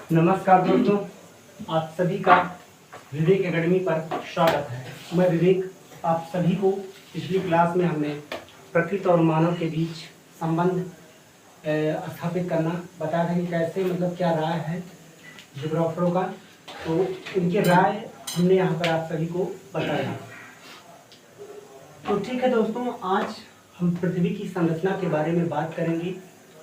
नमस्कार दोस्तों, आप सभी का विवेक एकेडमी पर स्वागत है। मैं विवेक। आप सभी को पिछली क्लास में हमने प्रकृति और मानव के बीच संबंध स्थापित करना बताया था कि कैसे, मतलब क्या राय है जियोग्राफरों का, तो उनकी राय हमने यहाँ पर आप सभी को बताया। तो ठीक है दोस्तों, आज हम पृथ्वी की संरचना के बारे में बात करेंगे।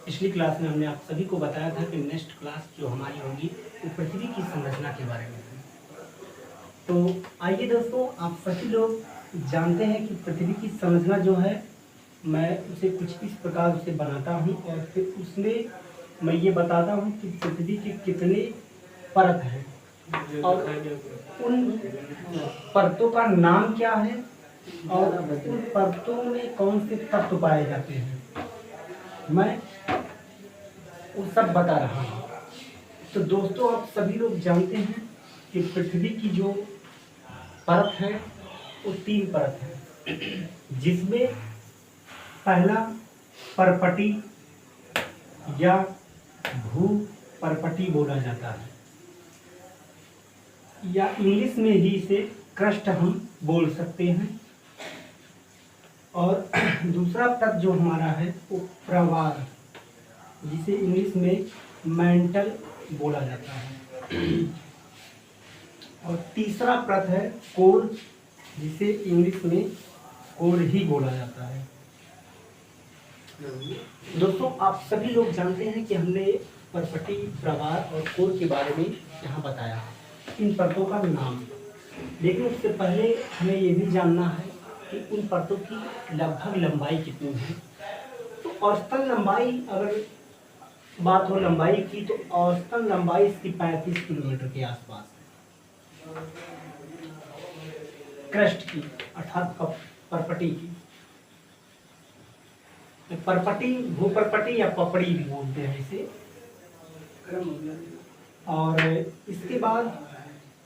पिछली क्लास में हमने आप सभी को बताया था कि नेक्स्ट क्लास जो हमारी होगी वो पृथ्वी की संरचना के बारे में है। तो आइए दोस्तों, आप सभी लोग जानते हैं कि पृथ्वी की संरचना जो है, मैं उसे कुछ इस प्रकार से बनाता हूँ और फिर उसमें मैं ये बताता हूँ कि पृथ्वी के कितने परत हैं और उन परतों का नाम क्या है और उन परतों में कौन से तत्व पाए जाते हैं, मैं वो सब बता रहा हूँ। तो दोस्तों, आप सभी लोग जानते हैं कि पृथ्वी की जो परत है वो 3 परत है, जिसमें पहला परपटी या भू परपटी बोला जाता है, या इंग्लिश में ही इसे क्रस्ट हम बोल सकते हैं। और दूसरा परत जो हमारा है वो प्रवार, जिसे इंग्लिश में मैंटल बोला जाता है। और तीसरा परत है कोर, जिसे इंग्लिश में कोर ही बोला जाता है। दोस्तों, आप सभी लोग जानते हैं कि हमने परपटी, प्रवार और कोर के बारे में यहाँ बताया, इन परतों का नाम। लेकिन उससे पहले हमें ये भी जानना है कि उन परतों की लगभग लंबाई कितनी है। तो औसतन लंबाई, अगर बात हो लंबाई की, तो औसतन लंबाई इसकी 35 किलोमीटर के आसपास है, क्रस्ट की अर्थात परपटी की। परपटी, भूपरपटी या पपड़ी भी बोलते हैं इसे। और इसके बाद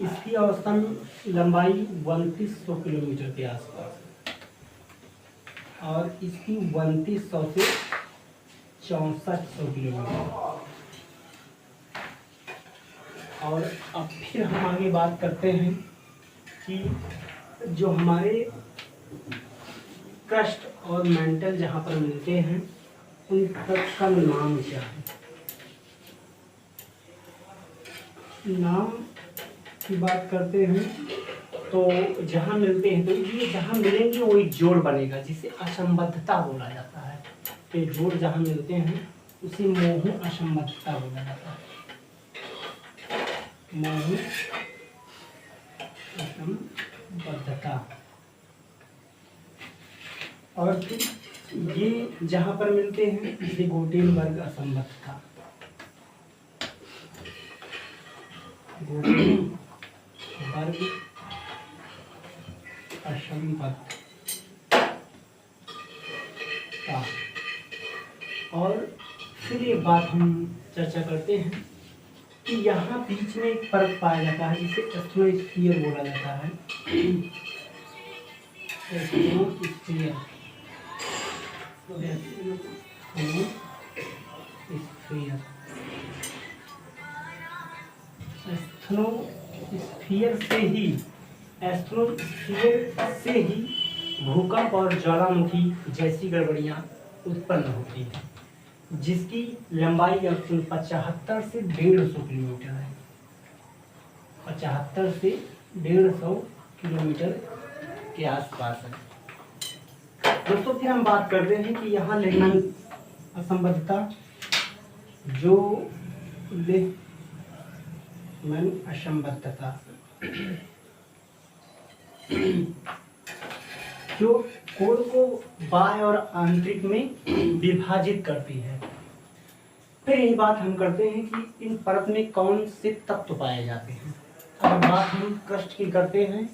इसकी औसतन लंबाई 3200 किलोमीटर के आसपास है और इसकी 3200 से 6400 किलोमीटर। और अब फिर हम आगे बात करते हैं कि जो हमारे क्रस्ट और मेंटल जहाँ पर मिलते हैं उन तत्व का नाम क्या है। नाम की बात करते हैं तो जहाँ मिलते हैं, तो ये जहाँ मिलेंगे वो एक जोड़ बनेगा, जिसे असंबद्धता बोला जाता है। ये जोड़ जहाँ मिलते हैं उसे मोहु असंबद्धता बोला जाता है, मोहु असंबद्धता। और फिर ये जहाँ पर मिलते हैं इसे गोटेनबर्ग असंबद्धता, गोटेनबर्ग असंबद्धता। और फिर एक बात हम चर्चा करते हैं कि यहाँ बीच में एक परत पाया जाता है जिसे एस्ट्रोस्फीयर बोला जाता है। एस्ट्रोस्फीयर, एस्ट्रोस्फीयर से ही भूकंप और ज्वालामुखी जैसी गड़बड़ियाँ उत्पन्न होती हैं, जिसकी लंबाई 75 से 150 किलोमीटर है। 75 से 150 किलोमीटर के आसपास है। दोस्तों, फिर हम बात करते हैं कि यहाँ लेहमैन असंबद्धता, जो लेहमैन असंबद्धता जो कोर को बाह्य और आंतरिक में विभाजित करती है। फिर यही बात हम करते हैं कि इन परत में कौन से तत्व पाए जाते हैं। अगर बात हम क्रस्ट की करते हैं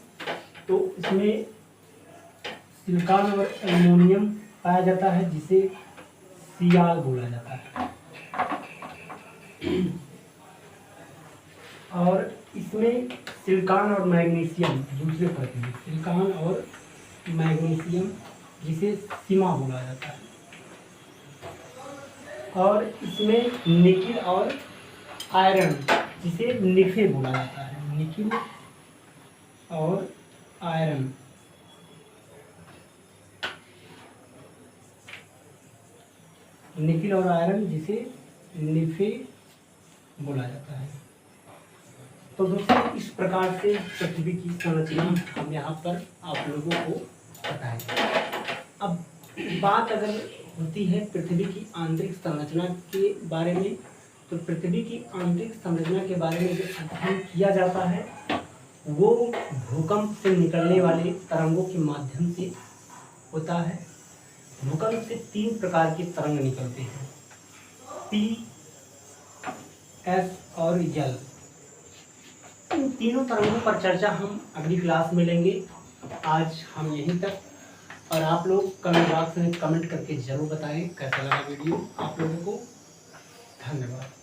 तो इसमें सिलिकॉन और एल्युमिनियम पाया जाता है, जिसे सियाल बोला जाता है। और इसमें सिलिकॉन और मैग्नीशियम दूसरे परत में, सिलिकॉन और मैग्नीशियम, जिसे सीमा बोला जाता है। और इसमें निकिल और आयरन जिसे निफे बोला जाता है, निकिल और आयरन। निकिल और आयरन जिसे निफे बोला जाता है। तो दोस्तों इस प्रकार से पृथ्वी की संरचना हम यहाँ पर आप लोगों को बताएं। अब बात अगर होती है पृथ्वी की आंतरिक संरचना के बारे में, तो पृथ्वी की आंतरिक संरचना के बारे में जो अध्ययन किया जाता है वो भूकंप से निकलने वाले तरंगों के माध्यम से होता है। भूकंप से 3 प्रकार के तरंग निकलते हैं, पी, एस और यल। इन तीनों तरंगों पर चर्चा हम अगली क्लास में लेंगे। आज हम यहीं तक, और आप लोग कमेंट बॉक्स में कमेंट करके जरूर बताएं कैसा लगा वीडियो आप लोगों को। धन्यवाद।